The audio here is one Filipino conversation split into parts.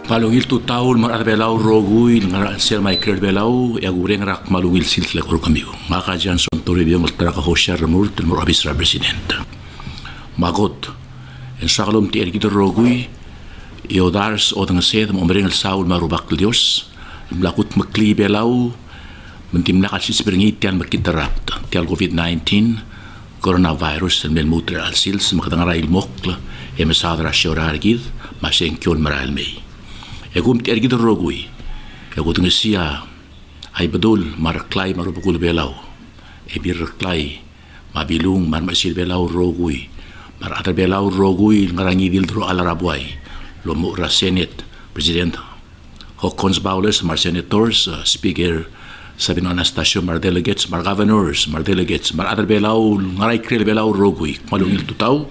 Malungil tu taon mar belau rogui ngara sel mai ker belau ya gureng rak malungil siltle kor kamiu maka Johnson Toribiong ultra ka hoshar mur tel mur abisra president magot en saglom ti ergid rogui iodars odang sed mo mereng saul marubak dios blakut makli belau mentim nakasis beringi tian makitarap tial covid-19 coronavirus tel mel mutre al sils makadangara ilmokla e mesadra shorargid maseng kyon maral mei Egum ti ergid rogui ego tunga siya ay badul maraklay marubukul belau e birraklay mabilung mar masil belau rogui mar atar belau rogui ngarangi dildro alarabway lomo ra senate president Hokons Baules mar senators speaker sabino Anastasio mar delegates mar governors mar delegates mar atar belau ngaray krel belau rogui malungil tutaw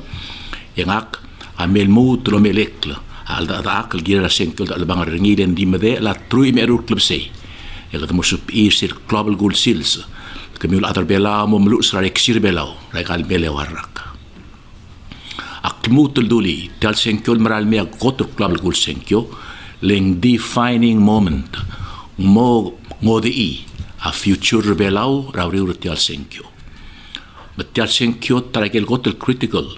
yangak amelmu tulomelekla alda akal gira sengkel da bang ringilen di mede la trui meru club sei ya kata musup sir global gold seals kemiul atar bela mo melu srarek sir belau rekal bele warak akmut duli tal sengkel maral me gotur global gold senkyo leng defining moment mo ngodi a future belau rawriu tal senkyo betal senkyo tarakel gotul critical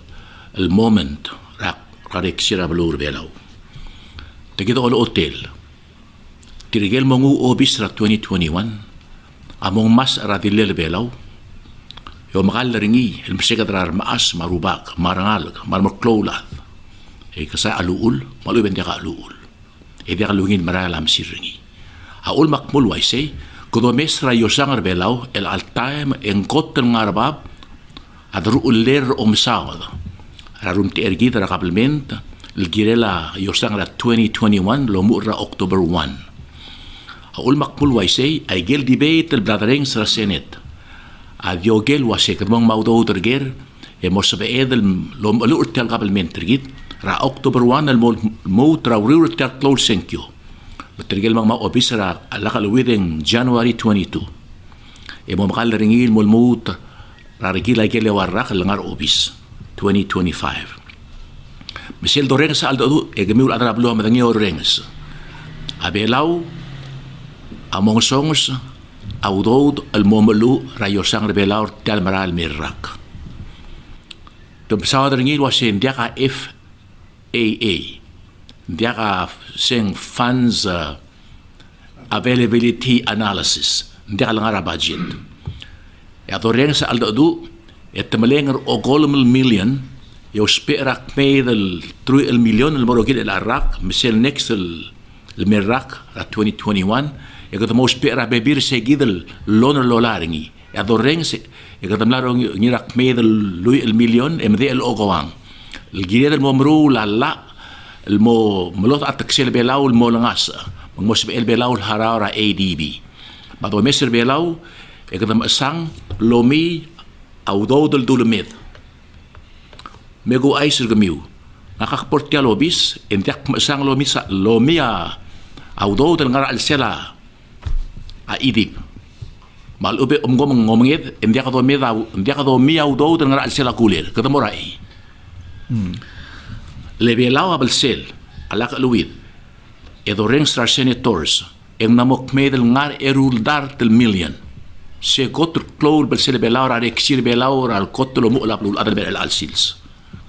el moment karek sira balur belau. Tegito ol hotel. Tirigel mongu obis ra 2021. Among mas radilel belau. Yo makal ringi el msekadrar maas marubak marangal marmaklolad. E kasa aluul malu ben dia aluul. E dia lungin maralam siringi. Aul makmul waisay kudo mesra yosangar belau el altaim engkotel ngarbab adru uller omsawad. Rarum ti ergid ra kablement el girela yosang ra 2021 lo mura October 1 aul makmul waisay ay gel debate el bladreng sa senate adio gel wasay kadmong maudo terger e mosabe edel lo mulu tel kablement ergid ra October 1 el mo tra rir tel close senkyo betergel mang ma officer ala within January 22 e mo makal ringil mo mut ra regila gel warak langar obis 2025. Michel Dorengs aldo egemiul adra blu amadangi Dorengs. Abelau among songs audod al momelu rayosang rebelau tal maral mirak. Dum sawadringil wasin dia ka FAA. Dia ka sing funds availability analysis. Dia ka langar budget. Ya Dorengs aldo etmelenger ogolmel million yo sperak medel 3 million el morogil el arak misel next el merak ra 2021 e gata mo spera bebir seguidel loner lolaringi ya doreng se e gata mlaro ngirak medel lui el million e mede el ogowang el girer el momru la el mo mlot ataksel belau el molangas mo sbe el belau harara ADB bado meser belau e gata sang lomi audo del dulumed mego aiser gemiu nakakportia lobis entek sang lomia audo del ngara alsela a idip mal ube ngomonged entek do meda entek do mi audo del ngara alsela kuler kada morai le belao abelsel alak luid edo rengstar senators en namok medel ngar erul dar del million se kotur klol bersele belaur are eksir belaur al kotlo mo la plul adal bel al sils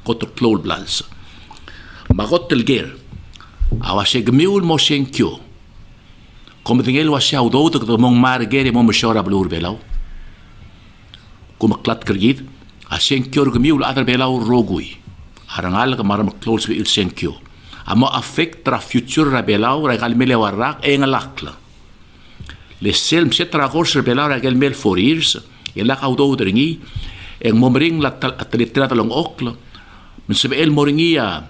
kotur klol blals magot tel ger awase gmiul mo senkyo como dingel wase audo to mong mar ger mo mshora blur belau kuma klat kergid a senkyo gmiul adal belau rogui harangal ka maram klol be il senkyo amo affect tra future ra belau ra gal mele warak engalakla le selm setra gorser belara gel mel 4 years e la audo dringi en momring la atletra talong oklo men sebe el moringia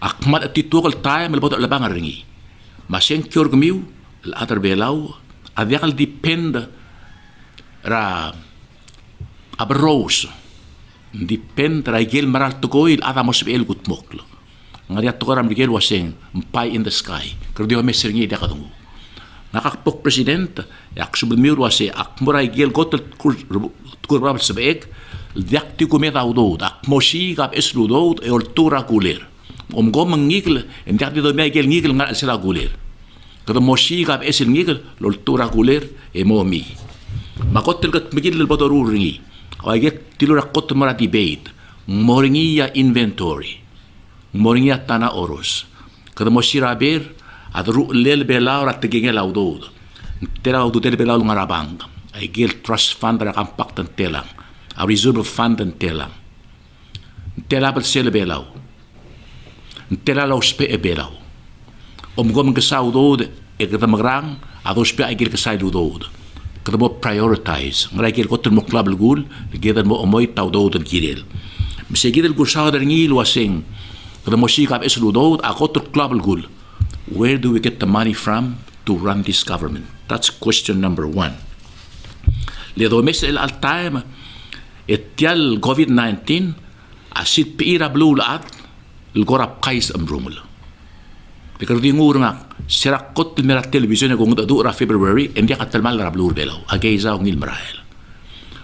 akmat atitugal time el bodo la bangaringi masen kyor gmiu el atar belau adial depend ra abros depend ra gel maral to go il adamos el gutmoklo ngari atoram gel waseng pie in the sky kerdio meseringi da kadungu nakakpok president yak submir wase akmuray gel gotel kurbab sebek diakti kumeta udod akmoshi gab esludod e oltura kuler Go mangigil, hindi ka dito may ngigil nga sila gulir. Kada mo siya esil ngigil, lultura gulir, mo mi. Makotil kat migil bato ringi. Awagit tilura kot mara debate. Moringi ya inventory. Moringi ya tana oros. Kada mo siraber, at lel belaw at tigingel awdod. Tela awdod del belaw ngarabang. Ay gil trust fund ra kampak tan telang. A reserve fund tan telang. Tela bat sel belaw. Tela law spe e belaw. Gom kasaw dod e kada magrang ados spe ay gil kasay dod. Kada mo prioritize. Ngaray gil kotel mo klab lgul, gidan mo omoy taw dod ang giril. Misi gidel gusaw dar ngil wasing. Kada mo sikap es dod a kotel klab lgul. Where do we get the money from to run this government? That's question number one. Ledo mes el al time etial COVID-19 asit pira blue laat lgorap kais amrumul. Because di ngur nga sirakot mera television kung dura February and dia katalmal ra blue belaw agayza ngil marahel.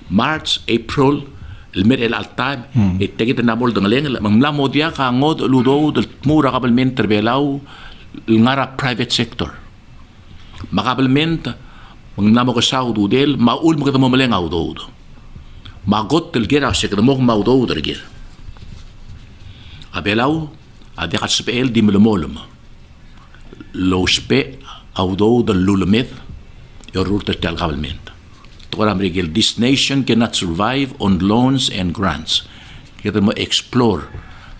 March, April el al time itegit na mol dangaleng mamlamo dia ka ngod ludo del mura kabelment belaw ngara private sector. Makabelment mangnamo ka sa udel maul mo katamo maleng awdo. Magot tel gera se katamo mawdo derger. Abelaw adi kaspel di melomolum. Lo spe awdo del lulumeth your route tel kabelment. Toram regel this nation cannot survive on loans and grants. Katamo explore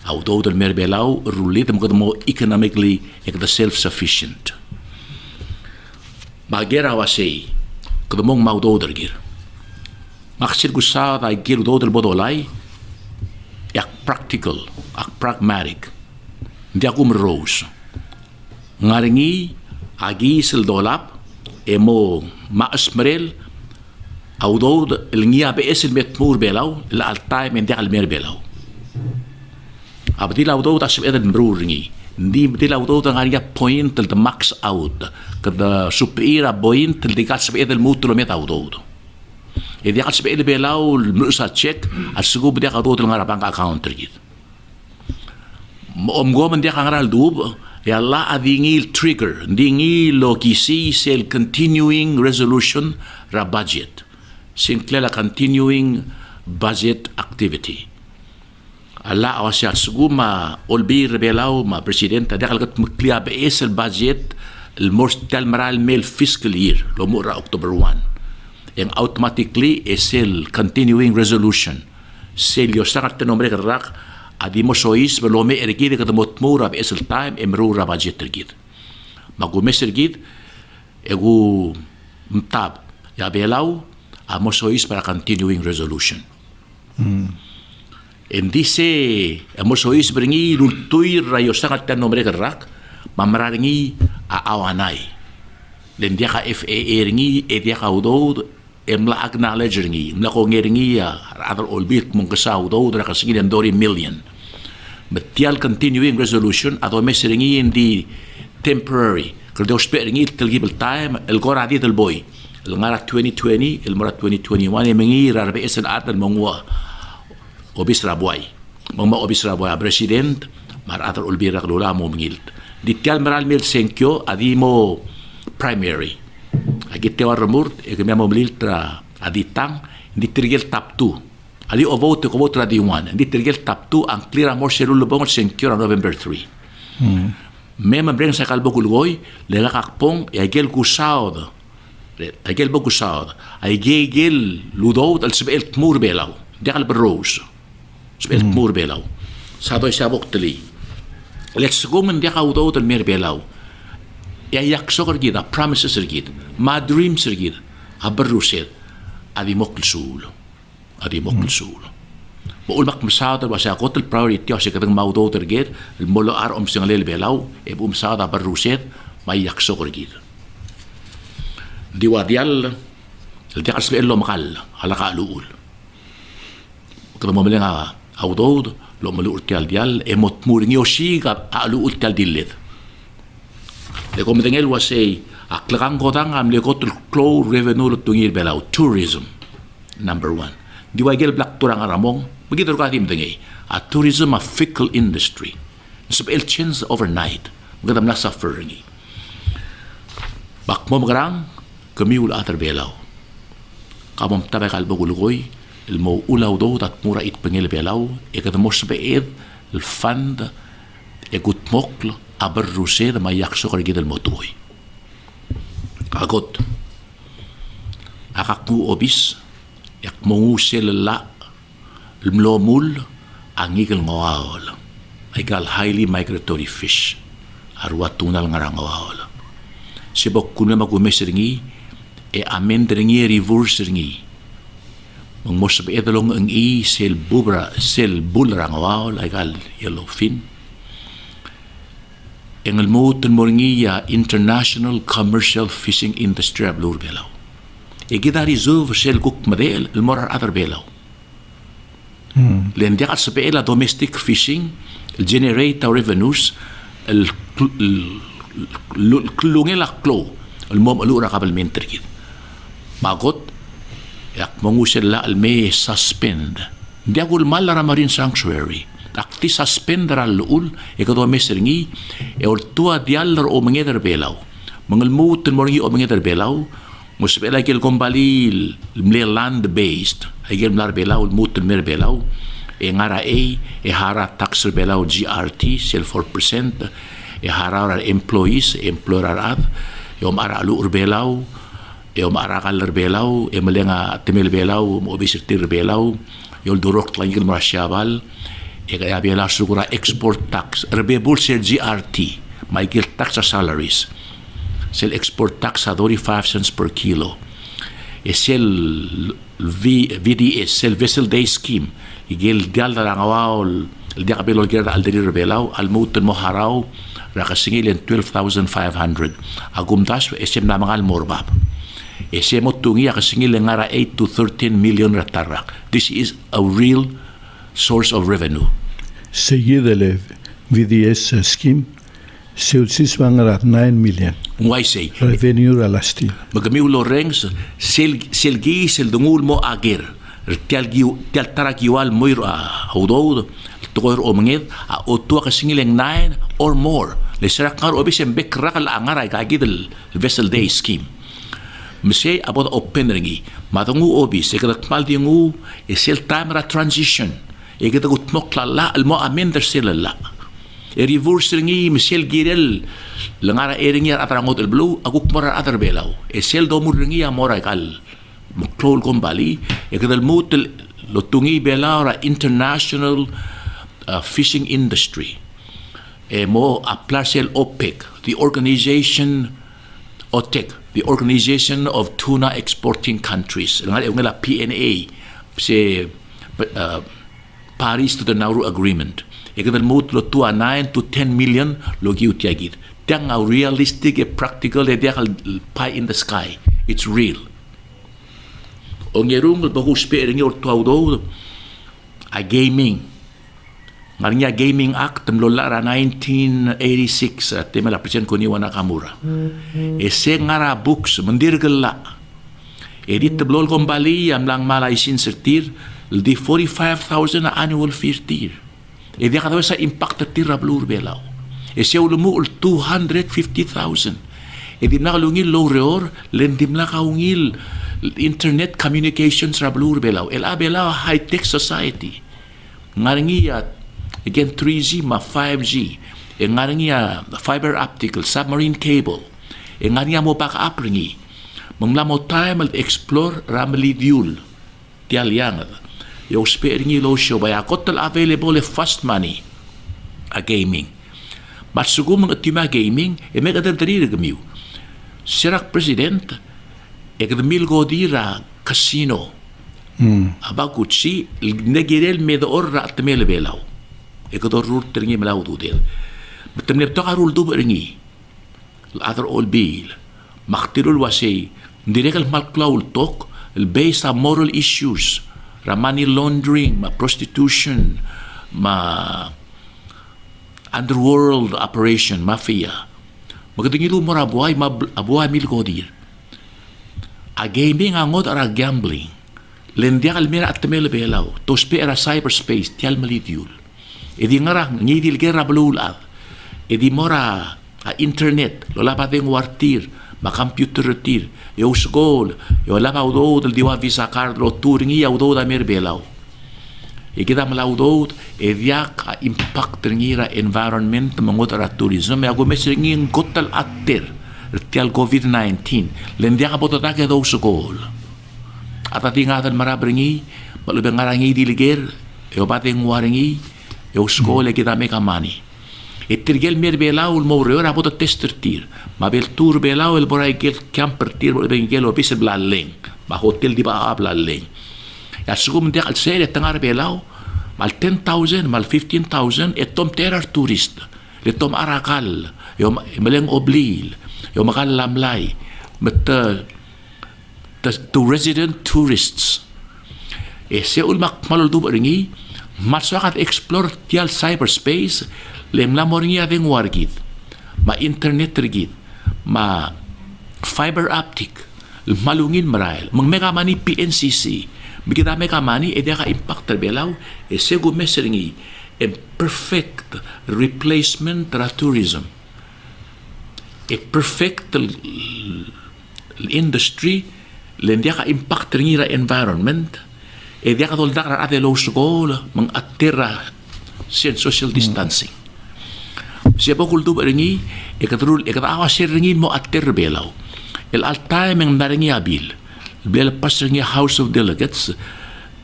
awdo del merbelaw rulit mo katamo economically ekda self-sufficient. Magera wasay kadamong mawdo dergir. Maksir gusa ay gir do del bodolay yak practical, ak pragmatic. Hindi ako mrose. Ngaringi agi sil dolap emo maasmerel awdo el ngia be esil met mur belaw la altay men dia almer belaw. Abdi awdo ta sib eden bruringi. Hindi bitilaw to ang area point till the max out kada supira point till the gas be del mutulo met out. E dia gas be belaw musa check as sugo dia ka to ng bank account rigid. Omgo man dia kangaral dub ya la adingil trigger dingi lo kisi sel continuing resolution ra budget. Sinclair continuing budget activity. Alla awasya suguma olbi rebelaw ma presidenta dakal kat mukliya be esel budget el mostal maral mel fiscal year lo mura October 1 and automatically esel continuing resolution sel yo sakat nombre karak adi mo sois belome ergid kat motmura be esel time emrura budget ergid magumes ergid egu mtab ya belaw amo sois para continuing resolution. En dice, hemos oído bringi lultui rayo sangat tan nombre gerak, mamraringi a awanay. Den dia ka FAA ringi e dia ka udod emla acknowledge ringi, mla ko ngeringi rather albeit mong kasa udod ra kasigi den $1 million. Metial continuing resolution ato mes ringi di temporary. Kada uspe ringi tilgibel time el gora di del boy. El ngara 2020, el mara 2021 e mengi rarbe esen atal mongwa. Obis rabuay. Mga obis rabuay president maratar ulbira klula mo mengilt. Di tial maral mil senkyo adi mo primary. Agit tewa remurt e kami mo miltra aditang di trigel tap 2. Ali o vote ko vote di 1. Di trigel tap 2 ang clear more serul bong senkyo November 3. Mema breng sa kalbo kulgoy lega kakpong e agel kusaod. Agel bo kusaod. Ay gel ludod al sibel tmur belaw. Dekal berrose. Spelt mur belaw. Sadoy sabok tali. Let's go man dia kaudo del mer belaw. Ya yakso kergida promises ergid. Ma dreams ergid. Haberruset. Adi mokl sul. Adi mokl sul. Bo ulmak masada wasa kotel priority kasi kadang maudo tergid. Molo ar sing lel belaw e masada berruset ma yakso kergid. Diwadial dia kasbe lo makal halaka luul. Kada mo nga awdod lo malu urtial dial e mot muringi oshiga alu urtial dillet le komedengel wasay aklakan kodang am le kotul clow revenue lo tungil belaw tourism number 1 diwagel black turang aramong begitu ka tim tengay a tourism a fickle industry So it'll change overnight. Magandang na-suffer ringi. Bak mo magarang, kami ula atar belaw. Kamam tabay kalbagulugoy, ilmo ulaw do tat mura it pengil belaw, ikadamos beed, il-fund, ikutmokl, aber rused, mayak so karigidal mo tuhoy. Agot, akak mo obis, yak mo sila ilmlomul, ang igil ngawawal. Ay gal highly migratory fish. Arwa tunal ngarang ngawawal. Sibok kuna magumes ringi, amen ringi reverse ringi. Mang mosabi edalong ang sel bulra ngawawal, ay gal yellowfin. Engel moten mo ringi international commercial fishing industry ablur belaw. Gida reserve sel kuk madel, ilmorar atar belaw. Len diakat sa peela domestic fishing, generate revenues, klungel aklo, almom alura kabalmenter kid. Magot, yak mongusel la alme suspend. Di ako malara marine sanctuary. Akti suspend al luul, ikaw mesringi, ortua dialar o mangeder belaw. Mangalmutin mo ringi o mangeder belaw, musibela kil kombali land based, ay mlar belaw, mutin mer belaw, ngara hara tax belaw GRT, sel 4%, hara employees, employer ad, ara alu belaw, ara kalar belaw, malenga temel belaw, obisirtir belaw, durok langil marasyabal, kaya belaw sugura export tax, rebebul sel GRT, may gil tax sa salaries, sel export tax sa 35 cents per kilo. Sel VDS, sel vessel day scheme, igil dial na langawal, di kapilol gira aldiri rebelaw, almutin mo haraw, rakasingilin 12,500. Agumdas, SM na mga almorbab. SM mo tungi, akasingilin nga 8 to 13 million ratarak. This is a real source of revenue. Seguidele VDS scheme, Silsis vangarat 9 million. Why say? Revenue last year. Magamiw Lorenz, selgi sel dungul mo agir. Tial tarakiwal mo hudod, tukor o mangid, o tuwa kasingileng 9 or more. Leserak nga obis yung bekrakal angaray kagidal vessel day scheme. Masay about open ringi, matungu obis, ikadakmal di ngu, sel time transition, ikadagutmok lala, almo amender sila la. Reverse ringi misel girel langara eringi atarangot el blue aguk mora atar belaw sel do mur ringi amora kal mklol kombali kadal mutel lotungi belaw international fishing industry mo aplasel OPEC, the organization OTEC, the organization of tuna exporting countries ngala PNA se Paris to the Nauru agreement. Ikadal mutlo 9 to 10 million logi utiagid. Tiang au realistic e practical e diakal pie in the sky. It's real. O ngerung bahus pering or tuawdo a gaming. Ngarinya Gaming Act temlola ra 1986 temala present ko ni wana kamura. Se ngara books mendirgela. Edit teblol kombali am lang malay sinsertir di 45,000 na annual fees tir. Dia kata sa impact tira blur belaw. Siya ulumu 250,000. Di nakalungil low reor, lendim na kaungil internet communications ra blur belaw. Belaw high-tech society. Ngaringiya, again 3G ma 5G. Ngaringiya fiber optical, submarine cable. Ngaringiya mo baka apringi. Manglamo tayo mal-explore ramali duel. Tiyalyang yung sparingi low show by akotal available fast money a gaming. But sugum mga tima gaming may kadadari gamiw. Sirak president kadamil go dira casino. Abagutsi nagirel medoor ra at melebelaw. Kador rur teringi melaw dudel. Betemne to karul do ringi. Other all bill. Maktirul wasi direkal malklaw tok based on moral issues. Money laundering, prostitution, underworld operation, mafia. Magdingilu mo abuhay milkodir. A gaming angot ara gambling. Lendia kalmira at temel belaw. Tospe era cyberspace, tial malidyul. Edi ngarang ngidil gera belulad. Edi mora internet lo lapating wartir ma computer tir yo skol yo lapa udo del diwa visa card lo turingi udo da merbelaw. E kita malaudot e diak a impact ngira environment mangotra tourism e ago mesringin gotal atter tial COVID-19 lendia ka potata ke do skol. Ata tingatan marabringi malubeng ngarangi diliger yo pating waringi yo skol e kita mekamani. Ettergel mer belau el moreo era poto tester tir ma bel tour belau el borai gel camper tir bel gel office blaleng ma hotel di ba blaleng ya sugum de al serie tangar belau mal 10,000 mal 15,000 et tom terar tourist le tom arakal yo meleng oblil yo makal lamlai met to resident tourists e se ul mak malul du ringi masakat explore tial cyberspace lem la moringi adeng wargit ma internet rigit ma fiber optic malungin marail mang mega mani PNCC bigida mega mani e ka impact belau e segu meseringi a perfect replacement tra tourism a perfect industry lendia ka impact ringira environment e dia ka tolda ka ade low school mang atera social distancing siapa kultu ringi e katrul e kata awas ringi mo atter belau el altai meng naringi abil bel pas ringi House of Delegates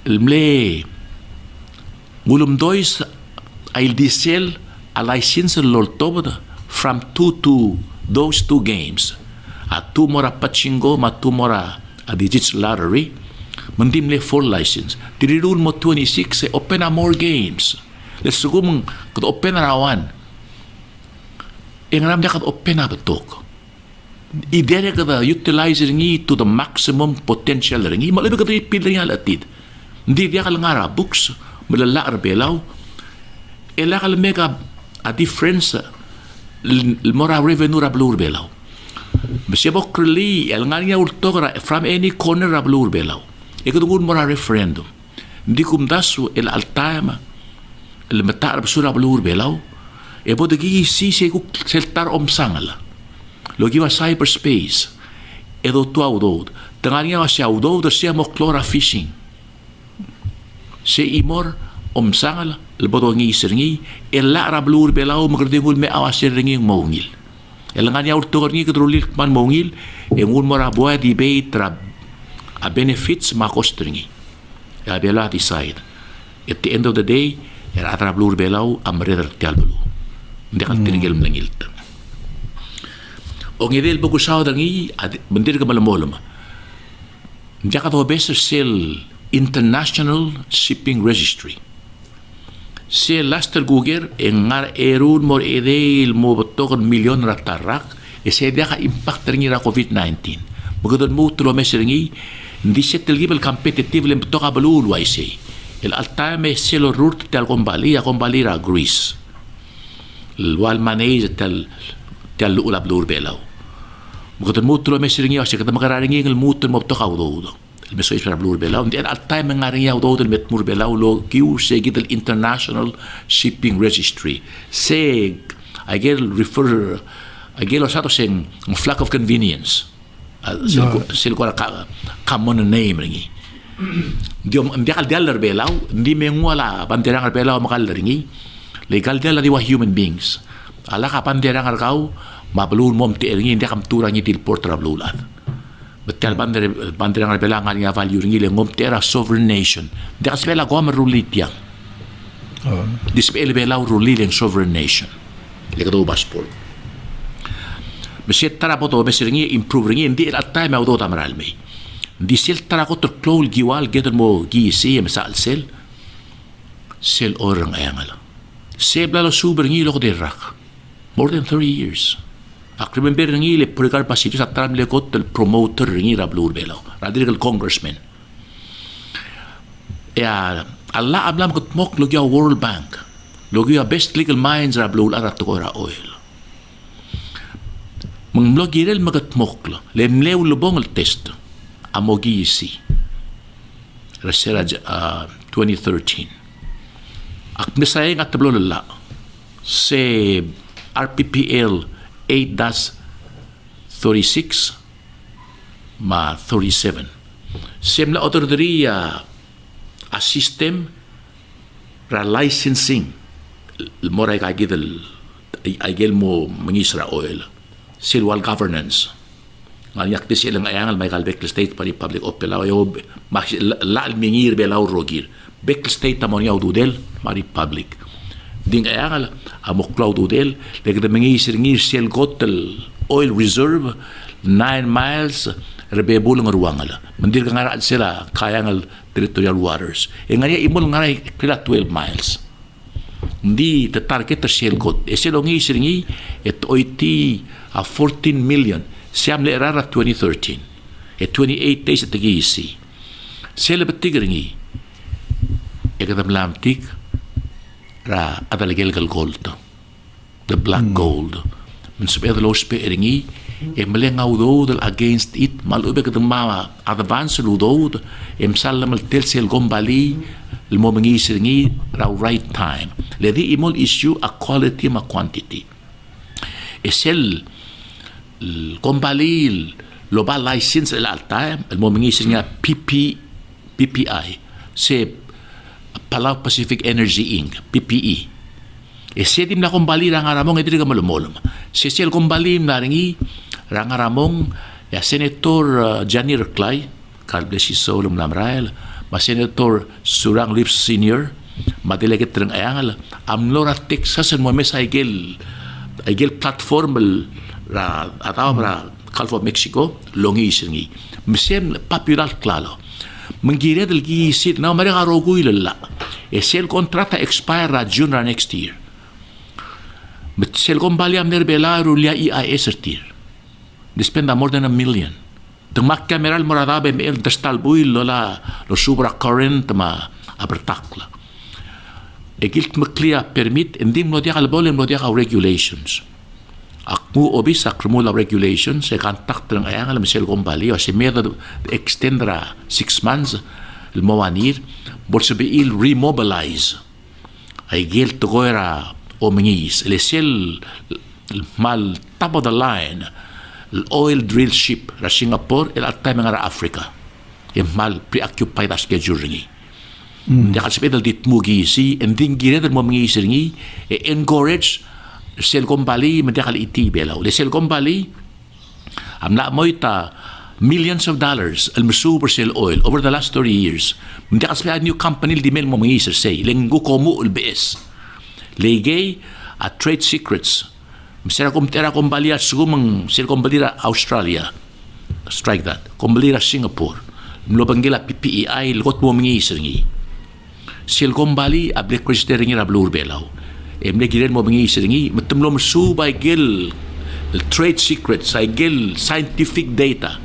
el mle gulum dois ail disel a license loltobda from to those two games a two mora pachingo ma two mora a digits lottery mandim le full license tirirun mo 26 open a more games let's go mong open rawan engram dia kat open up talk idea kada utilize ringi to the maximum potential ringi malebe kada ipil alatid hindi dia kalangara books malala arbelau ela kal mega a difference mora revenue rablur belau besebok krili el ngania ultogra from any corner rablur belau ekadugun mora referendum hindi kumdasu el altama el matar basura rablur belau e pode gi si se ku seltar omsangala lo gi wa cyberspace e do tu audod tangania wa se audod se mo chlora fishing se imor omsangala le bodo ngi serngi e la rablur belau magrdegul me awasir ringi mongil e ngania urto ngi kedrulil man mongil e ngun mora boa di be tra a benefits ma costringi ya bela decide at the end of the day era rablur belau amreder tialbelu hindi ka tinigil malangilta. O ngidil bago sa dangi, bandir ka malamolama. Hindi ka to besa sel International Shipping Registry. Sel laster guger, ngar erun mor edel mo batokan milyon ratarak, e se dia ka impact ringi ra COVID-19. Magadon mo tulo meseringi, hindi settle gibel competitive lem batoka balul waisay. El altame selo rurt tal kombali ra Greece. Wal manage tal ulab lur belau bukan mutro mesringi asa kata makararingi ngel mutro mo to kaudo el meso isra lur belau and at time ngaringi audo del met mur belau lo kiu se gitel International Shipping Registry se I get refer I get lo sato sing flag of convenience sil ko common name ringi diom ndiakal dalar belau ndi mengwala banderang belau makal ringi legal dia ladi wa human beings ala ka panderang argau mablun mom te ringi ndia kam turang ni til portra blulan betal banderang belangan ya value ringi le mom tera sovereign nation dia spela gom rulit yang dispel bela rulit en sovereign nation le kado passport meset tara poto mesringi improve ringi ndi at time audo tamral me di sel tara ko to klol giwal gedon mo gi si mesal sel orang ayangala sebla lo super ngilo ko dirak more than 30 years akrimember ngile purikar pasito sa tram le kot el promoter ngira blur belo radical congressman ya Allah ablam kot mok logya World Bank logya best legal minds ra blur ara to ra oil mang logirel magat mok le mleu lobong el test amogi si resera 2013 Ak misayang at tablo lala se RPPL 8-36 ma 37. Sem la autoridad a system ra licensing moray kagidel agel mo mangisra oil silwal governance ngaliak dis ilang ayangal may kalbek state pa ni public opela yo la mingir belaw rogir bek state tamon yaw dudel mari public ding ayangal amok cloud dudel legda mangisir ngir sel gotel oil reserve 9 miles rebe bulong ruangala mandir ka ngara sila kayangal territorial waters ngaya imol ngaray kila 12 miles hindi the target ta shell got eselongi siringi et oiti a 14 million siam le rara 2013 et 28 days at gisi sel betigringi ekadam lamtik ra adalgel gal gold the black gold men spel lo speringi maleng audod against it malube kadam ma advance ludod salam al telsel gombali el momengi siringi ra right time ledi imol issue a quality ma quantity esel gombali lo ba license el time el momengi siringa PPI se Palau Pacific Energy Inc. PPE sedim na gombali ra ngaramong ediri malumolum sel gombali naringi ra ngaramong ya senator Janir Clay God bless his soul lamrael ma senator Surang Lips Senior madelegate ng ayangal amlora Texas mo mes aigel platform ra ataw ra Gulf of Mexico longi isingi misem popular klalo mengira del gisit na mare garogu ilalla sel kontrata expire ra June ra next year but sel gombali am nerbela rulia EIS ertir they spend more than $1 million tengmak kameral moradabe me el destalbuil lola lo subra current ma abertakla egilt maklia permit endim no dia albolem no dia regulations akmu obis akrumula regulations kantak ng ayangal misel gombali o si meda extendra 6 months el mowanir bolsebeil remobilize ay gel togoera o mingis el mal top of the line el oil drill ship ra Singapore el at time nga ra Africa mal preoccupied as schedule ringi dia kasipedal dit mugi si ending gire del mo mingis ringi encourage sel gombali medakal iti belaw le sel gombali amna moita millions of dollars al super sel oil over the last 30 years medakal sa new company di mel mo mingis say lengu komu ul BS legay at trade secrets misera kumbali at sumang sel kumbali ra Australia strike that kumbali ra Singapore mlobanggila PPEI likot mo mingis ringi sel kumbali a black register ringi ra blue belaw emne giren mo mingis ringi matumlom subay gel trade secrets ay gel scientific data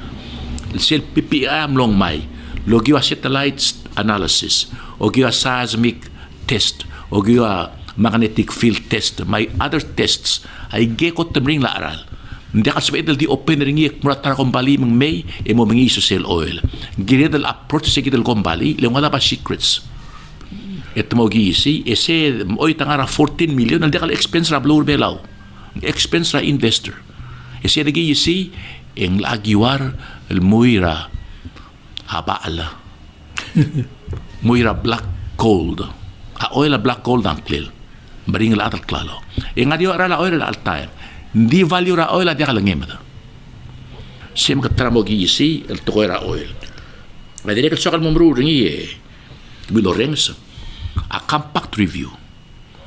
sel PPEI amlong may logiwa satellite analysis o giwa seismic test o giwa magnetic field test may other tests ay gekot tamring la aral hindi kasabay di open ringi murata kumbali mang may mo mangi sel oil giredal approach sa gidal kumbali lang wala pa secrets ito mo giisi ese oy tangara 14 million ang dekal expense ra blower belaw expense ra investor ese giisi ang lagiwar el muira habala muira black gold a oil a black gold ang klil baring la atal klalo nga diyo ra la oil la altair di value ra oil di kalangem da sim ka tramo giisi el to ra oil ma dire ka sokal momru ringi Lorenz a compact review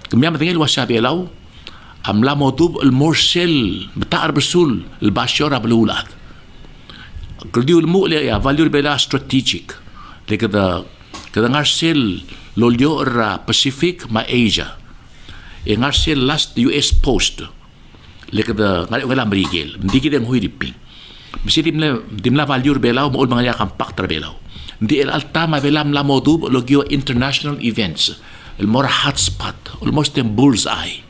kumya matingil wasabi law amla modub el morsel bataar besul el bashora belulat kurdiul mu le ya value bela strategic le kada ngarsel lolyo ra Pacific ma Asia ngarsel last US post le kada ngala marigel hindi kidang huiriping bisi dimla value bela mo mga ya compact belaw di el altama velam la modub logio international events el mora hotspot almost in bullseye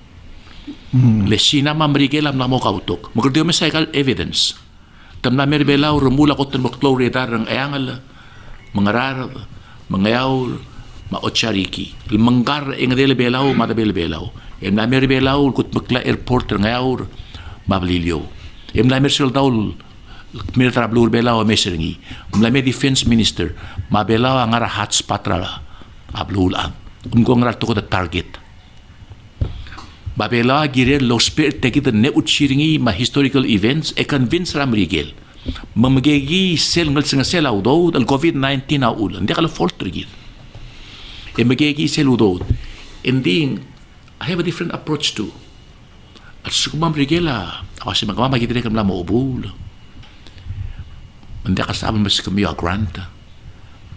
le sina mamrigel am la mo kautok magdio me cycle evidence tamna merbelaw rumula ko tan moklore dar ang ayangal mga rar mga yaw maochariki manggar engdele belaw madabel belaw na mer belaw kut makla airport ngayaur mablilyo na mer daul mer trablur belaw meseringi na mer defense minister mabelaw ngara hotspot ra ablul ngong ra to the target babela gire lo spirit take the ne uchiringi ma historical events e convince ram rigel mamagegi sel ngal singa sel audo al covid-19 na ulan di kala fault rigil e magegi sel audo ending I have a different approach too at sukumam rigela kasi magama magidire kam la mo ubul hindi kasama mas kami a grant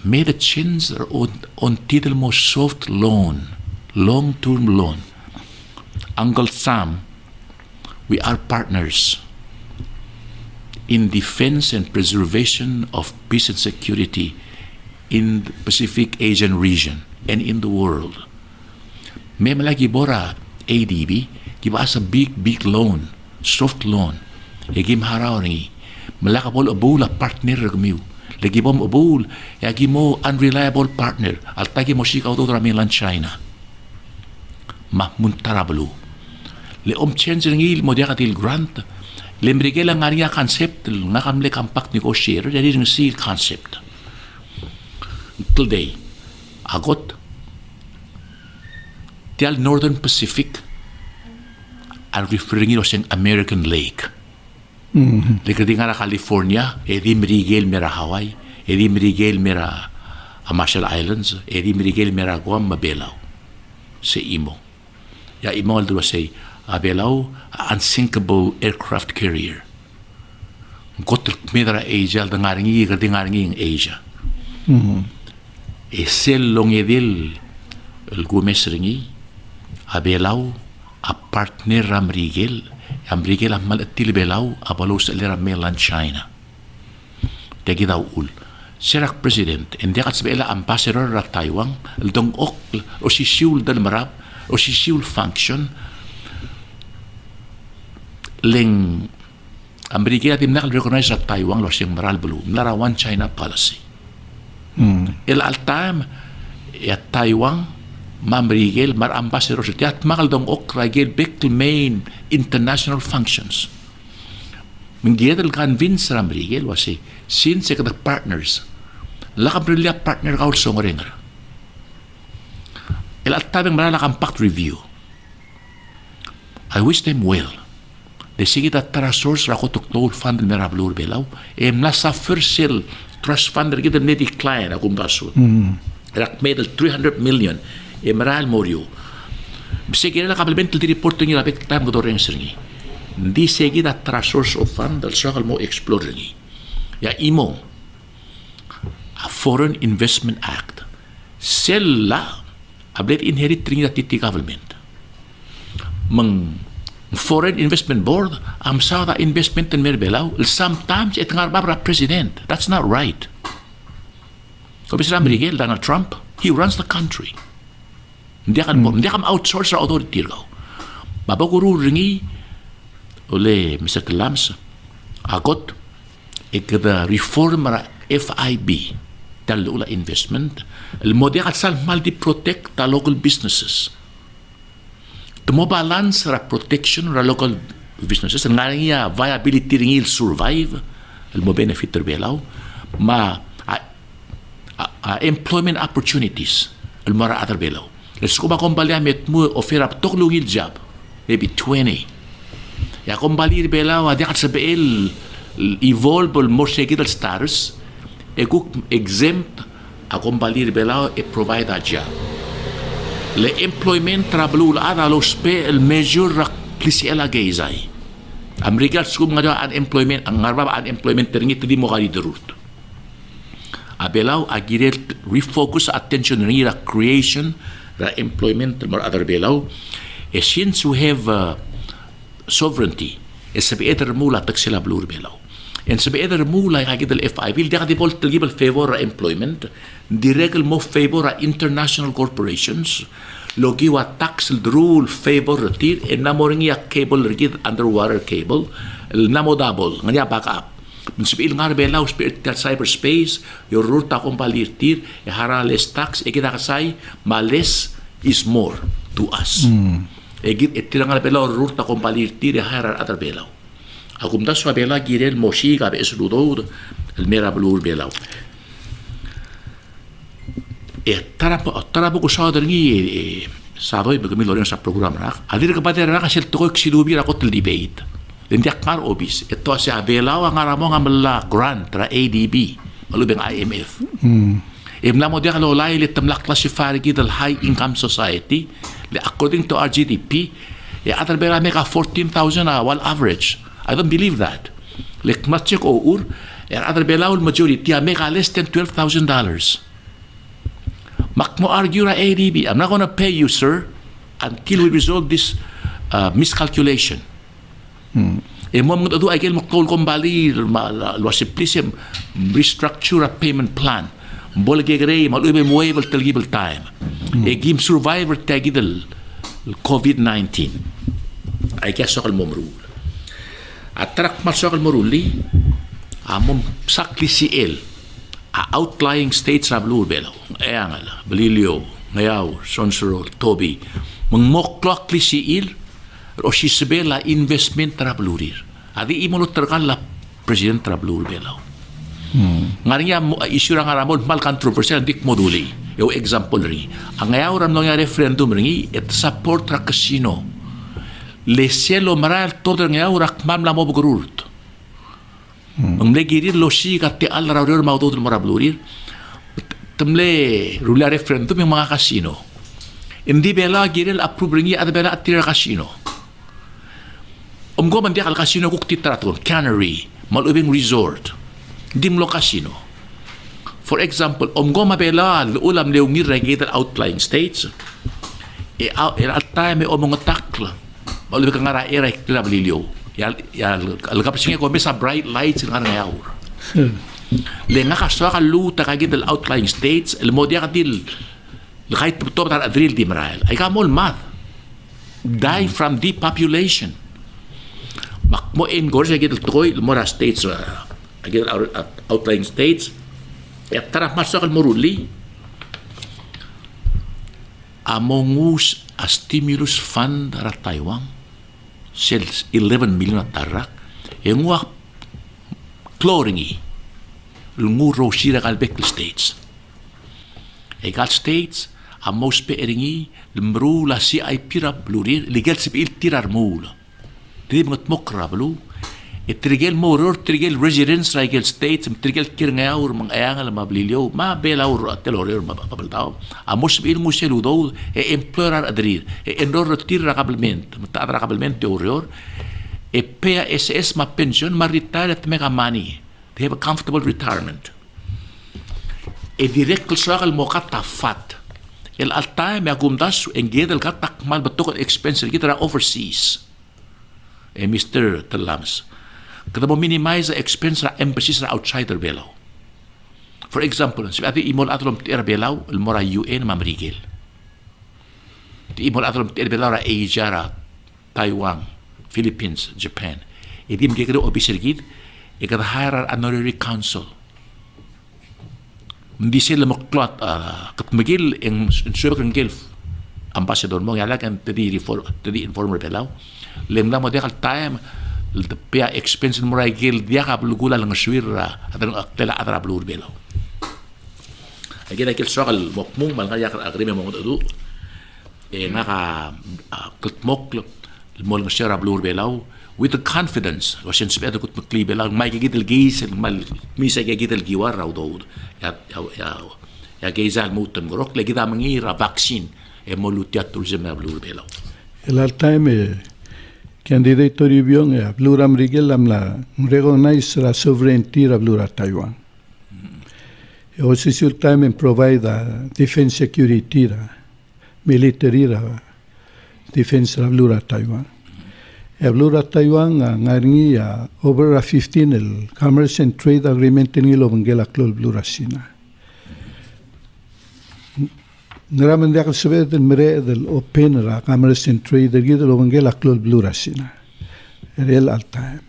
may the chins are on title mo soft loan long term loan Uncle Sam, we are partners in defense and preservation of peace and security in the Pacific Asian region and in the world. May malagi bora ADB, give us a big loan, soft loan. Yagim haraw ringi, malakapol abul a partner ragmiw. Lagi bom abul, yagi mo unreliable partner. Altagi mo sikaw to ramilan China. Mahmuntarabalo. Le change ringi mo dia katil grant le mrigela nga ringa concept nga kamle kampak negotiator dari ring seal concept today agot tial Northern Pacific are referring to as American Lake le kadinga California edi mrigel mera Hawaii edi mrigel mera Marshall Islands edi mrigel mera Guam mabelaw se imo ya imo aldo say abelaw unsinkable aircraft carrier gotel medra Asia dangaringi kadingaringi Asia e sel longedel el gomesringi abelaw a partner amrigel amal atil belaw abalo sa lera melan China tegi daw ul serak president hindi kat sabela ambassador ra Taiwan el dong ok o si siul dal marab o si siul function leng Amerika tim nakal recognize at Taiwan lo siyang maral bulu mlara one China policy el al time at Taiwan mamrigel mar ambassador sa tiat makal dong okragel bekl main international functions menggedel convince ramrigel wasi since the partners lakabrilya partner kaul songorengar el al time maral compact review I wish them well. De sige dat trasors rako tuktul fund mera blur belaw nasa first sale trust fund kita ne decline akong baso rak medal 300 million meral morio sige na kapalment di report ngi rapet time go doreng sirngi di sige dat trasors of fund dal sakal mo explore ngi ya imo a Foreign Investment Act sella ablet inherit ngi dat titi government Foreign Investment Board am sa investment in merbelaw sometimes it nga babra president that's not right Komisar Miguel Donald Trump he runs the country hindi kan outsource sa authority raw babaguru ringi ole Mr. Kalams agot ikda reform ra FIB talula investment el model at sal maldi protect the local businesses mo balance ra protection ra local businesses nga niya viability ringil survive el mo benefit belaw ma employment opportunities el mara other belaw el scuba kombalya met mo offer up toklungil job maybe 20 ya kombalir belaw adi at sabel evolve more segidal status e cook exempt a kombalir belaw e provide a job le employment trablul ada lo spe el measure rak klisiela geizay Amerika skum nga unemployment ang ngarba unemployment teringit di mo kali derut abelaw agire refocus attention ni ra creation ra employment more other belaw since we have sovereignty sabi eder mula tak sila blur belaw and sabi eder mula agid el FIB di ka dipol tilgibal favor ra employment direct mo favor ra international corporations logi wa tax rule favor ratir en namoringi a cable rigid underwater cable el namodable nganya backup Sabihin nga belaw spiritual cyberspace, yung ruta kong palirtir, harales tax, kita kasay, less is more to us. Itira nga belaw ruta kong palirtir, harar atar belaw. Agum das wa belaw girel moshi gabe esludo, el mera blur belaw. Tara po ko sa ni sadoy bagamilo rin sa programa na. Adir ka pa dira na kasi ito ko silubir ako til debate. Lindiak kar obis. Ito siya belaw ang aramo nga mala grant tra ADB. Malubing IMF. Imla mo diya kalolay litam la classifier gidal high income society. According to our GDP, atar bela may ka 14,000 wal average. I don't believe that. Like matchek o ur, atar bela majority may ka less than $12,000. Makmo argue ra ADB. I'm not gonna pay you, sir, until we resolve this miscalculation. E mo mga ito ay kail maktol kong bali simplisim restructure a payment plan bola gegre malube waive telgibel time e gim survivor tagidel COVID-19 ay kaya sokal momrul atrak masokal moruli amom sakli si el a outlying states of blue belo ayangal Balilio Ngayaw Sonsoro Toby mangmoklak li si il o sisbela investment trablurir. Adi imolo terkan la president trablur belaw. Ngarinya isyura nga ramon mal controversial dik moduli. Yo example ri. Ang ayaw ram nga referendum ringi et support ra casino. Le cielo maral todo ngayaw rakmam la mo bugururt. Ang legirir lo si kate al rawrir maudod marablurir. Temle rula referendum yung mga casino. Hindi bela giril approve ringi at bela at tira casino. Umgo man diya kal casino kuk titraton, cannery, malubing resort, dimlo casino. For example, umgo mabela ulam leungir reggae outlying states, at time omong takla, malubing kang ngara erek tila balilyo. Algapasing ko sa bright lights nga ngayaw. Le nga kaswa ka luta kagid outlying states, el mo diya kadil, kahit to tar adril di maral, ay kamol math. Die from depopulation. Makmo engor sa gidal toy mora states agil outlying states at tara masok al moruli amongus a stimulus fund ra Taiwan sales 11 million tarak engwa cloringi lunguro sira kalbek states egal states amos pe eringi lumru la si ay pira blurir legal sibil tirar mula Di mga mokra balo. Trigel moror, trigel residence, trigel states, trigel kirngayaw, mga ayangal, mga blilyo, mga belaw, teloryor, mga papaltaw. Amos bil mo siya ludaw, employer adrir, enror retira kablement, mataatra kablement teoryor, paya SS ma pension, ma retire at mega money. They have a comfortable retirement. Direct kalsakal mo katafat. El altay may agumdas, engedel katakmal, batukot expensive, kita overseas. Mr. Talams. Kada mo minimize the expense na embassies na outsider belaw. For example, si ati imol atolom tira belaw, ilmora UN mamrigil. Ti imol atolom tira belaw ra Asia ra Taiwan, Philippines, Japan. Idim kikiro obisirgid, ikata hire honorary council. Hindi sila maklot, katmagil ang surbang gilf ambassador mo, yalag ang tadi informer belaw. Lemla mo dia kal time pia expense mo ray gil dia ka lugula lang swira at ang tela atra blur belaw agila kil sokal mokmong mal kaya ka agrime mo do nga ka klmok mo lang swira blur belaw with the confidence was in spedo kut makli belaw may gigidel gis mal misa gigidel giwar raw do ya geizal mutem grok lagi da mangira vaccine mo lutiat tourism na blur belaw el time candidate Toribiong Bluram Rigel amla recognize la sovereignty of Blura Taiwan. Also sur time and provide defense security military defense of Blura Taiwan. Blura Taiwan ngaringi over 15 el commerce and trade agreement ni lo bangela klol Blura Sina. Naraman dia kasabet del mere del open ra commerce and trade del gido lo bangela klol Blura Sina. Real al time.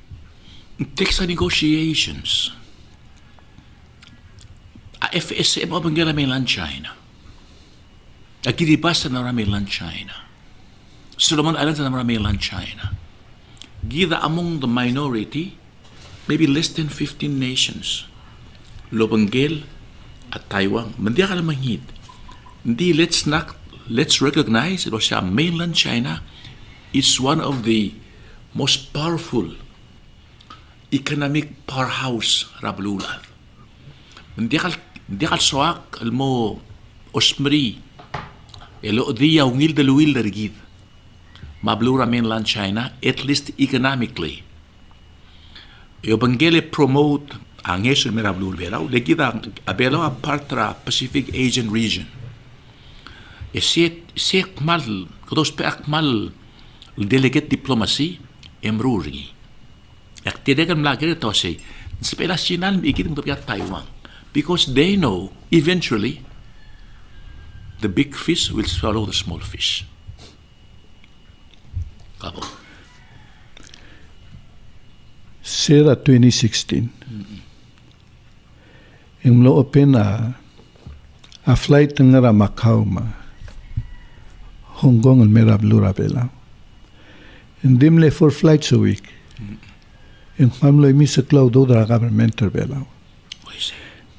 Text sa negotiations. A FSM o banggala mainland China. Agiribas na mainland China. Solomon Islands na mainland China. Gida among the minority, maybe less than 15 nations. Lobanggel at Taiwan. Mandiya ka namang hit. Hindi, let's recognize it was mainland China is one of the most powerful economic powerhouse rablulad. Hindi ka soak almo osmri elo diya ungil daluil darigid. Mablura mainland China, at least economically. Yobangele promote ang esyo mirablur belaw, legida abelaw a partra Pacific Asian region. Siek mal, kudos pe akmal delegate diplomacy emruri. Aktidegan mlagere to say, spela sinal ikitim to Taiwan because they know eventually the big fish will swallow the small fish. Kapo. Sera 2016. Yung lo open a flight nga Macau ma Hong Kong and merablura bela. And dimle 4 flights a week. Yung mamlo misa cloud do da governmental bela.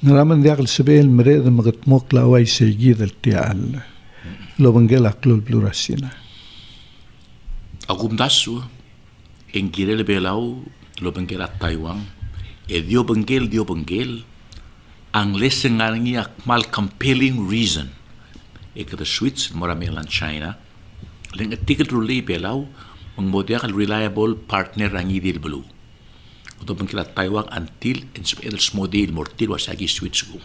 Ngaraman diakal sabihin mere da magatmok laway sa gidal tial. Lo banggela klul blurasina. Agumdasu en girel belaw lo banggela Taiwan. Dio banggel ang lesson nga niya mal compelling reason kada Swiss mora mainland China ling article ruli belaw ang modern reliable partner ang idil blue ito banggela Taiwan until and spedels model mortil wasagi Swiss go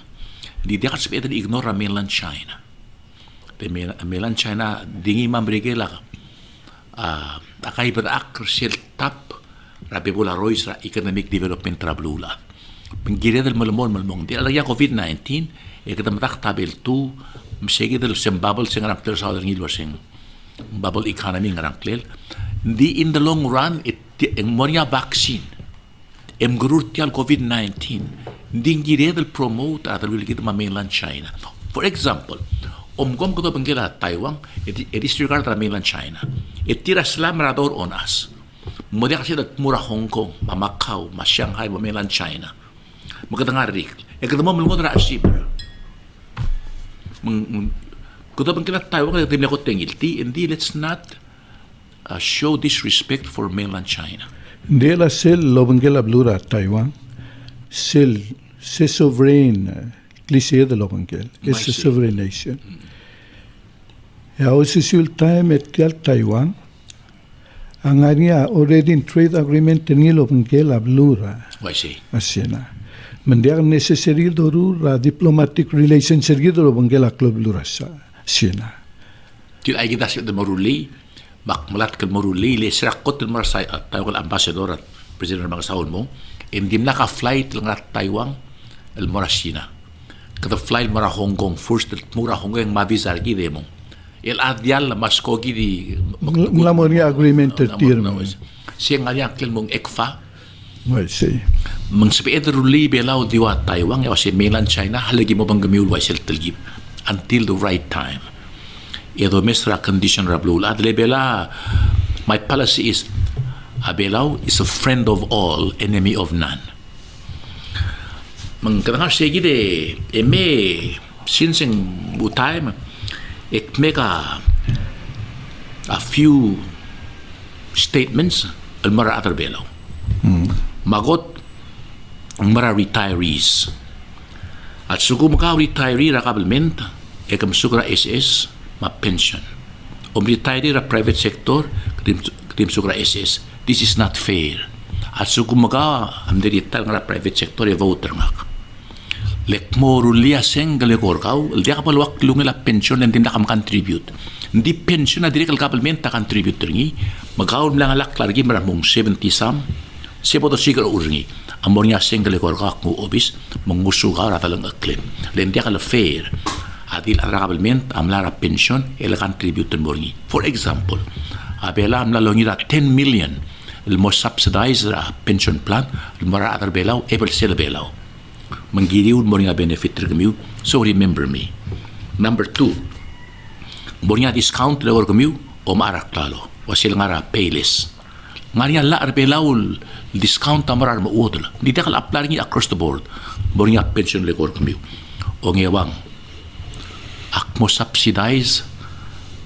di dia spedel ignore mainland China mainland China dingi mambrigela akay berak sel tap rabi bola rois ra economic development trablula penggiri del malmong di alagya COVID-19 kada matak tabel 2 masigi del bubble sing arang tel sa ngilwa sing bubble economy ngarang klel di in the long run ang monya vaccine gurur tial COVID-19 dinggiri del promote at will get mainland China for example gom ko banggela Taiwan disregard mainland China tira slam rador on us mudi kasi mura Hong Kong Macau Shanghai mainland China magkatangarik kada mo mulungon ra asipra kuda banggela Taiwan kada timla ko tengilti hindi let's not show disrespect for mainland China. Hindi la sel lo banggela blura Taiwan sel sovereign cliché de lo banggel it's a sovereign nation. Ya osisul time at Taiwan ang anya already in trade agreement ni lo banggela blura. Why say? Asina. Mandiak necessary doru diplomatic relations sergido lo banggela club lurasa sina. Til ay kita sa maruli makmalat kal maruli le sirakot til marsay at tayo kal ambassador at president ng mga saon mo indim naka flight lang at Taiwan el Morasina. Kada flight mara Hong Kong first mura Hong Kong mavizar gide mo. El adyal maskogi di nglamonia agreement term. Siya nga yang kel mong ekfa I see. Mang sabi ruli belaw diwa Taiwan ya si mainland China halagi mo bang gamiul wa sel telgib until the right time. Ito mesra condition rablul at lebela my policy is abelaw is a friend of all, enemy of none. Mang kadang sige de eme sinseng butay it make a few statements almara atar belaw. Magot ang mara retirees. At sugo maka-retiree ra kabelment, ekam sugra SS, ma-pension. Retiree ra private sector, krim sugra SS. This is not fair. At sugo maka-amdirital nga ra private sector, voter nga. Lek mo rulia seng galekor kaw, di ka palwak lungila pension and tinda kam contribute. Hindi pension na direct kabelment ta contribute ringi, magaw lang alak largi maramong 70 some, sebo to siguro uringi. Amor niya single korkak mo obis mangusuga ra talang acclaim. Then dia kala fair. Adil arablement amla ra pension el contribute mo ringi. For example, abela amla longira 10 million mo subsidize pension plan mo ra atar belaw able sel belaw manggiriw mo nga benefit kami so remember me. Number 2, mo nga discount lawar kami o marak klalo wasil nga ra payless nga niya la belaw discount amarar mo udol di ta kal apply ni across the board mo nga pension lawar kami o ngewang ak mo subsidize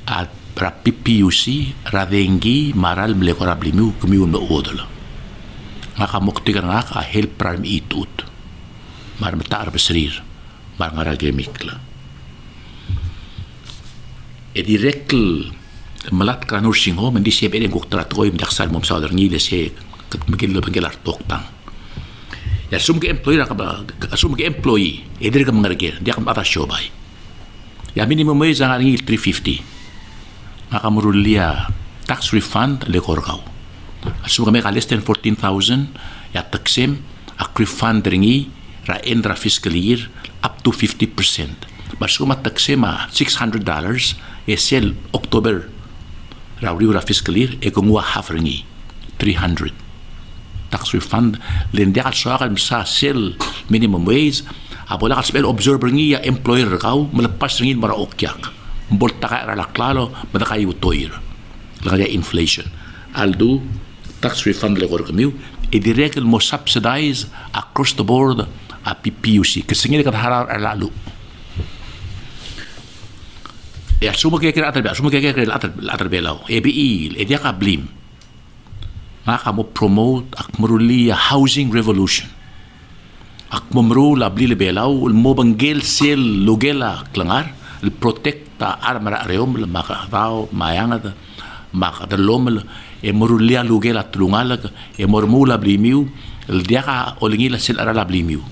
at para PPUC radengi maral mlekorabli mu kumiun mo udol nga kamukti ka nga ka help pram itut mar matar besrir mar nga ragemikla e direct malat ka nursing home hindi siya pwedeng kuktarat ko yung daksal mong sa odar ngila siya magkilo banggilar toktang ya sum ka employee e dire ka mga regir di ka mata syobay ya minimum wage ang ngil 350 nakamurulia tax refund lekorkaw. Asum kami ka less than 14,000 ya taxem ak refund ringi ra endra fiscal year up to 50%. Mas kung mataxem $600 sel October ra fiscal year kumuha half ringi 300 tax refund lindia ka sa sel minimum wage abola ka spell observer ngi ya employer kaw malapas ringi mara okyak. Bolta ka ralaklalo mada kayo toir lagaya inflation aldo tax refund lekor kami direct mo subsidize across the board a PPUC kasi ngili ka harar alalu asuma kaya atar belaw EBI dia ka blim nga ka mo promote ak maruli housing revolution ak mo marula bli belaw mo banggel sel lugela klangar protect armara areom makatao mayangad makadalom morulia lugela tulungalag mormula blimiu dia ka olingila sil arala blimiu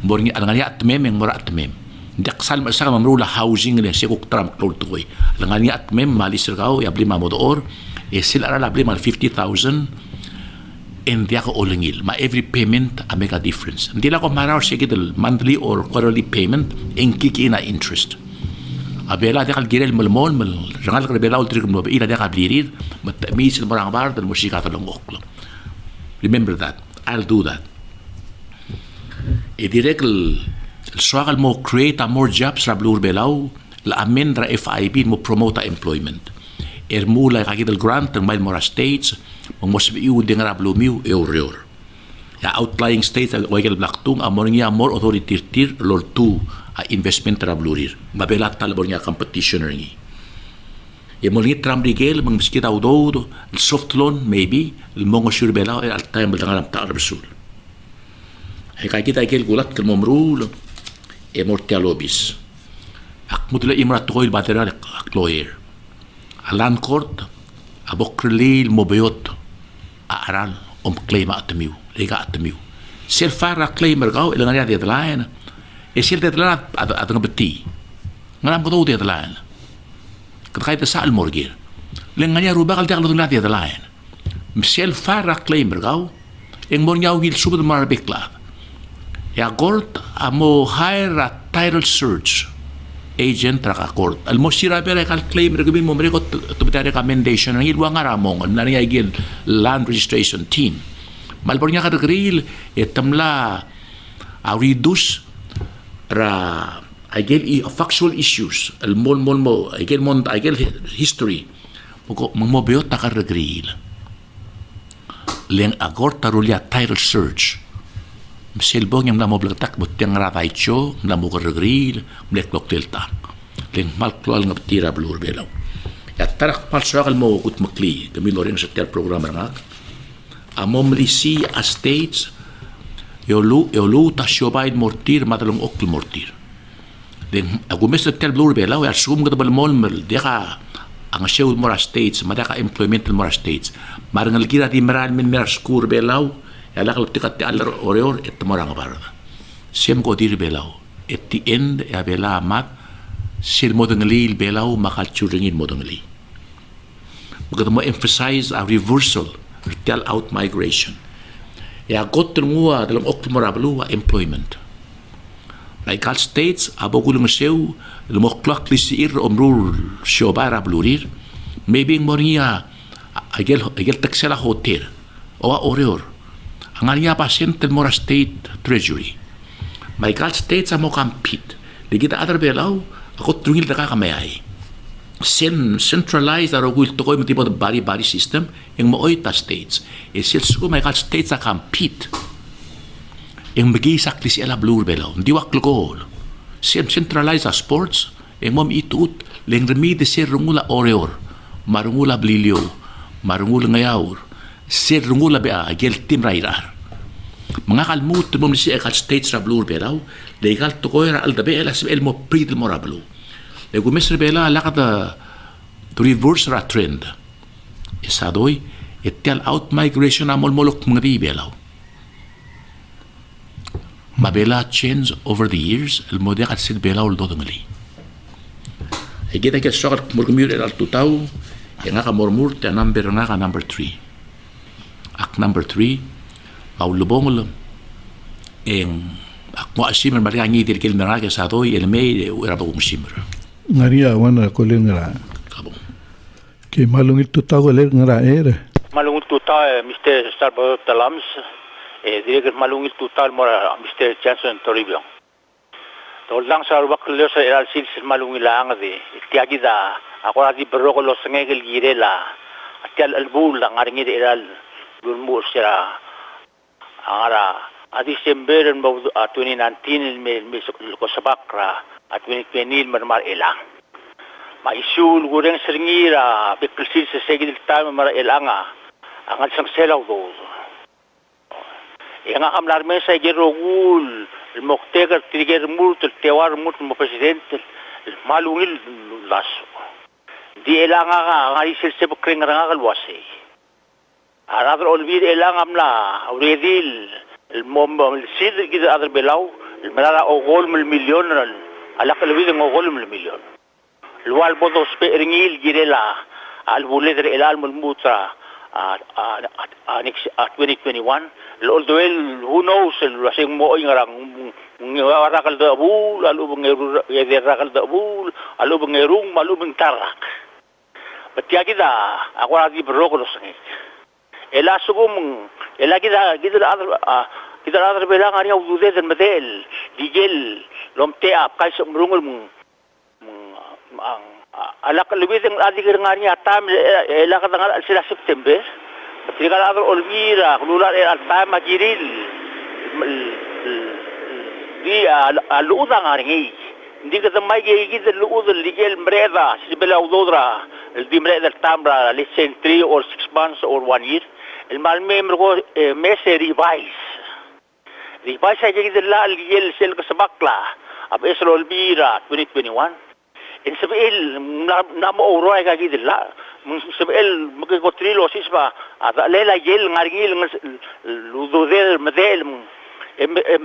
morngi alangani atmem mora atmem dak sal sa mamrula housing le sekuk tram klortoy alangani atmem malisir kao ya blima modor sil arala blima 50,000 and dia ka olingil ma every payment make a difference hindi la ko maraw sigidel monthly or quarterly payment en kiki na interest abela dia kal girel malmol mal jangal ka bela ultri mo ila dia ka blirir matmis el morang bar del musika talong oklo remember that I'll do that e direct el struggle mo create more jobs ra blur belaw la amendra FIB mo promote employment mula ka gidel grant ng mora states mo sbiu de ra blumiu eurior ya outlying states wagel blaktung amornya more authority tir lor 2 investment ra blurir mabelat talbor niya competition ringi molni tram rigel mang miskita udo soft loan maybe el mongo sure bela al time dangalam ta arsul ay kay kita kel gulat kel momrul mortialobis ak mutla imrat ko il material ak lawyer alan court abokrelil mobayot aral claim atmiu lega atmiu selfara claimer gaw ilang niya deadline sil deadline at ngabati ngaram ko to deadline kahit sa almorgir lang niya ruba kal diaklo na deadline selfara claimer gaw eng mo niya wil subad marbekla ya court amo hire a title search agent tra court almo sira pera kal claimer gabin mo mereko to recommendation ng ilwa nga ramong na niya igil land registration team malbor niya kadagreil etamla a reduce ra agel factual issues al mol mo agel history mo beot takarregril len agor tarulia title search selbong yang namo blagtak butang ratay cho namo karregril mleklok delta len malklal ng tira blur belaw ya tarak palsakal mo utmakli kami loring sa tel program nga amom lisi a states yolu ta shobaid mortir matalong okl mortir den agumes tel blur belaw ya sum gata balmol mel deka ang show mora states madaka employment mora states marangal kira di maral min mer skur belaw ya lakal tikat ti allar oreor et morang bar sem ko dir belaw at the end ya bela mat sil modongali belaw makalchuringin modongali magata mo emphasize a reversal tell out migration ya gotter mua dalam oktumara blua employment like all states abogulung sew lumoklak lisir omrul shobara blurir maybe moria agel taksela hotel O oreor. Ang anya pasyente mora state treasury. May kal state sa mo compete. Di kita adar belaw, ako trungil na kakamayay. Centralized aro gul to ko yung tipo de bari system, yung mooy ta states. E sils ko may kal states sa compete. Yung magisak di sila blue belaw. Hindi wak lukol. Centralized sa sports, yung mom itut, leng remide sir rungula oreor, marungula blilyo, marungula ngayaur, sir rungula bea, gel tim rairar. Mga kalmut mo siya kal states ra blue belaw, legal to ko ra aldabe elas el mo pridel mo ra blue. Le gumes bela lakad to reverse ra trend. Isa doy etel out migration amol molok mga di belaw. Mabela change over the years el model kat sil belaw do ngali. Kita ke sokar murmur el tutaw yang ka murmur te number nga ka number 3. Ak number 3 Paulubong en ako asimmer mariangi dir kel meraga sa doy el mei era bagong simmer. Ngaria wana kolen ngara. Kabong. Ke malungit tutaw ler ngara era. Malungit tutaw Mr. Starbo Talams direct malungit tutaw mora Mr. Johnson Toribiong. Tol lang sa wak lo sa el sil malungit lang de tiagi da ako adi beroko lo sengegel girela atial albul lang aringi de el dulmur sira ara a December 2019 me ko sabakra at 2020 mar elang maisul gureng seringira bekelsil sa segil time mar elanga ang sang selaw do yang amlar me sa gerogul moktegar tiger mult tewar mut mo presidente malungil laso di elanga nga ngari sil se bukreng nga kalwase Another olvid elang amla auredil el mom el sid kita other belaw el mala o gol mil milyon ala kalwid ng gol mil milyon el wal bodo speringil girela al buleder el al mutra next 2021 el oldwell who knows el rasing mo ngarang ngarakal da bul alu ngeru rakal da bul alu ngerung malu tarak Batiya kita ako lagi berrokok sengit ela sugum ela kita adar belang ari au dude den medel digel lomte ap kai semrungul ang ala kalubid ang adi ngari atam ela katangal sila September tika adar olvira kulula al tam magiril di aluda ngari hindi ka tamay gigid luudol digel mreda sibela udodra di mreda tambra listen 3 or 6 months or 1 year el mal member ko mese revise ay gigid la digel sel ka sabakla ab esro olvira 2021 in sabil na mo oro ay gigid la sabil magkotrilo sisba ada lela gel ngargil ludodel medel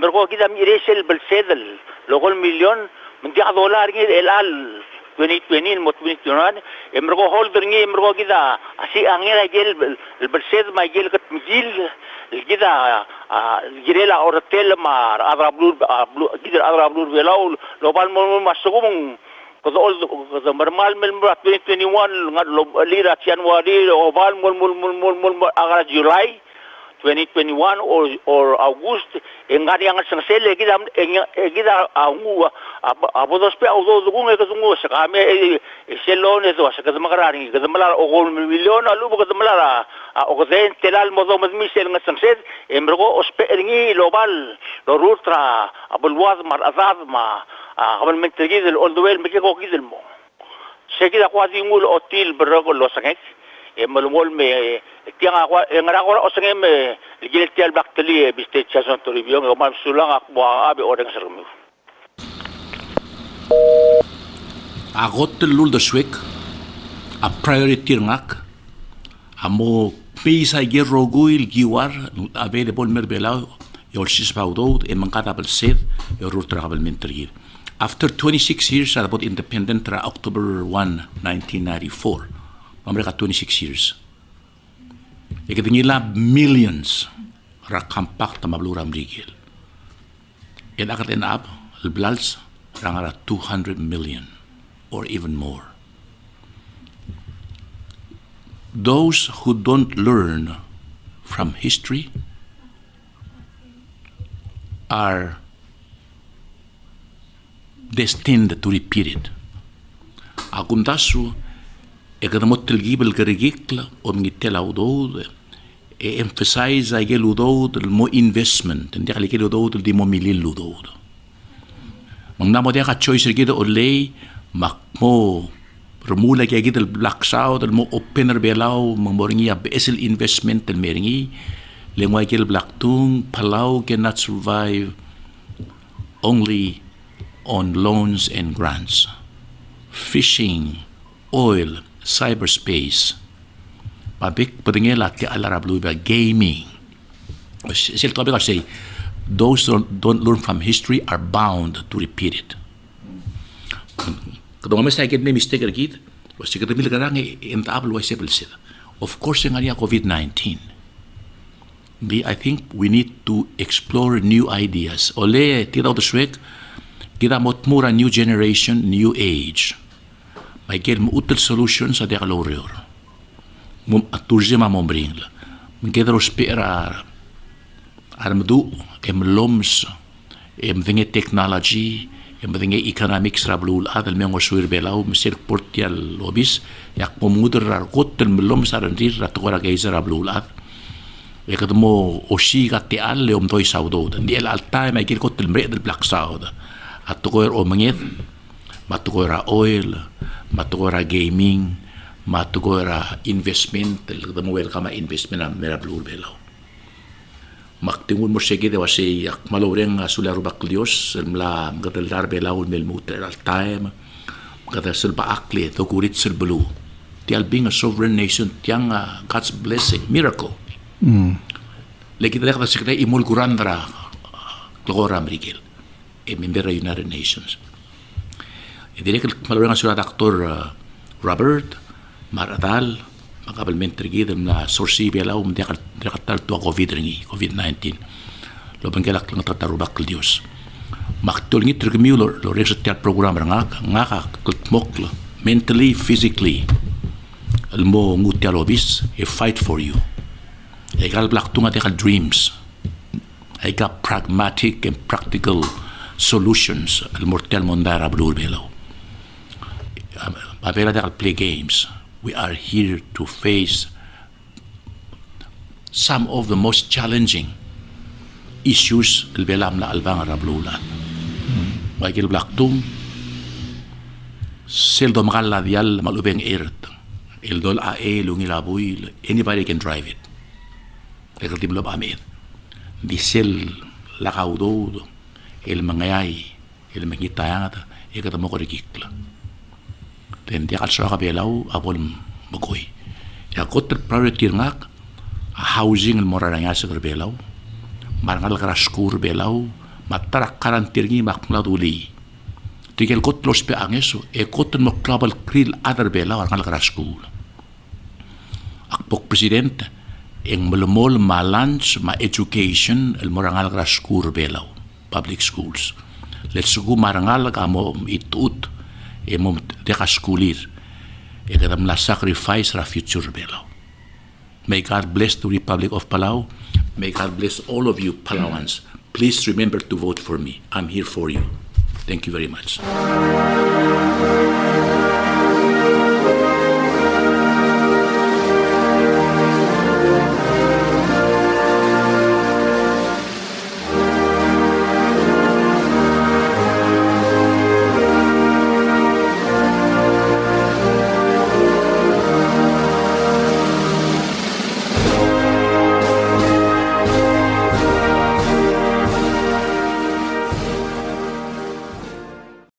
mergo kita miresel belsedel lokal milyon Menti $1 ngi elal 2020 mo 2021 mergo holder ngi mergo kita asi angera gel bersed ma gel kat migil kita girela hotel mar adrablur gider adrablur velaul lobal mo masugum ko do normal mel 2021 ngad lira January obal mul agara July 2021 or August engari ang sang sele kita angu abodos pe audo dungu ketungu sakame selone to sakadamakarani kadamala o milyon alu kadamala o den telal modo misel ng sang sed embergo ospe ringi global lo rutra abulwaz mar azad ma kamal mentegid all the way mekiko gidel mo sekida kwadi ngul otil bergo lo sangek malumol me tiang ako ngara ko sangem ligil tial bakteli biste chason Toribiong o mam sulang akbo abi orang sermu agot lul de swek a priority ngak amo pisa gerroguil giwar available merbela your sispaudo e mankata bel sed your travel mentor after 26 years about independent tra October 1 1994 Amerika 26 years. Ikatingila millions rakampak tamabluram rigil. And akat end up, alblals rangara 200 million or even more. Those who don't learn from history are destined to repeat it. Akum tasu ekadamot tilgibel gerigikla omngitel audod emphasize agel udod mo investment ndi kalikel udod di mo milil udod. Mang namo dia ka choice gida olay makmo remula kaya gida black south mo opener belaw mang moringi besel investment del meringi lengwa gel black tung Palau cannot survive only on loans and grants. Fishing, oil, cyberspace, pabik padingela ti alarabluba gaming. Sil topic I say those who don't learn from history are bound to repeat it. Kadang mas sakit may mistake agad, was siguro mil karang intablo ay sebel sila. Of course yung anya COVID-19. I think we need to explore new ideas. Ole tiraw the swek kita motmura new generation, new age. May kel mo util solutions sa dekalorior. Tourism mombring la. Mengkeda rospera armdu loms vinge technology vinge economics rablul adal mengo suir belau mesir portial lobis yak pomudar kotel loms arandir ratokora geiser rablul ad. Eka mo oshi gatti alle toy saudod. Ndi el altai may kel kotel mre del black saud. Matukoy o mangit, matukoy ra oil, matukoy ra gaming, matukoy ra investment, mo welcome investment na merablur belaw. Maktingun mo sige de wasi yak maloreng sularu baklios, mla mgadaldar belaw melmuter al time, mgadasel ba akli to kurit sel belu. Tial being a sovereign nation, tiang God's blessing, miracle. Lagi talaga ta sikre imul kurandra klora mrigel. Member United Nations. Hindi rin malawang ang sulat aktor Robert Maradal, makabalmentary gidam na sorsi belaw, hindi katal to COVID-19. Lobang kalak lang tatarubak l Diyos. Maktul ngit regimiw lo rin sa tiyat program nga kakultmok mentally, physically. Almo ngutya lobis, fight for you. Ay kalblak tunga te dreams. Ay ka pragmatic and practical solutions al mortal mondara blue below. Papera de play games. We are here to face some of the most challenging issues al belam la albang rablulan. Michael Blacktung seldo makala dial malubeng earth. El dol ae lungilabuy. Anybody can drive it. Rekaltim lob amin. Diesel lakaudo el mangayay, el mangitayang ikatamo ko rikikla. Then di kalsara ka belaw, apol magoy. Yakot priority ngak, housing el moraranga sa belaw, marangal karaskur belaw, matarak karantirngi makmladuli. Tigel kot los pe angeso, kot mo klabal kril adar belaw arangal karaskur. Akpok president, ang malumol malunch ma education el morangal karaskur belaw. Public schools. Let's go marangal kamo itut mo dekaskulir. Kadam la sacrifice ra future belaw. May God bless the Republic of Palau. May God bless all of you Palauans. Please remember to vote for me. I'm here for you. Thank you very much.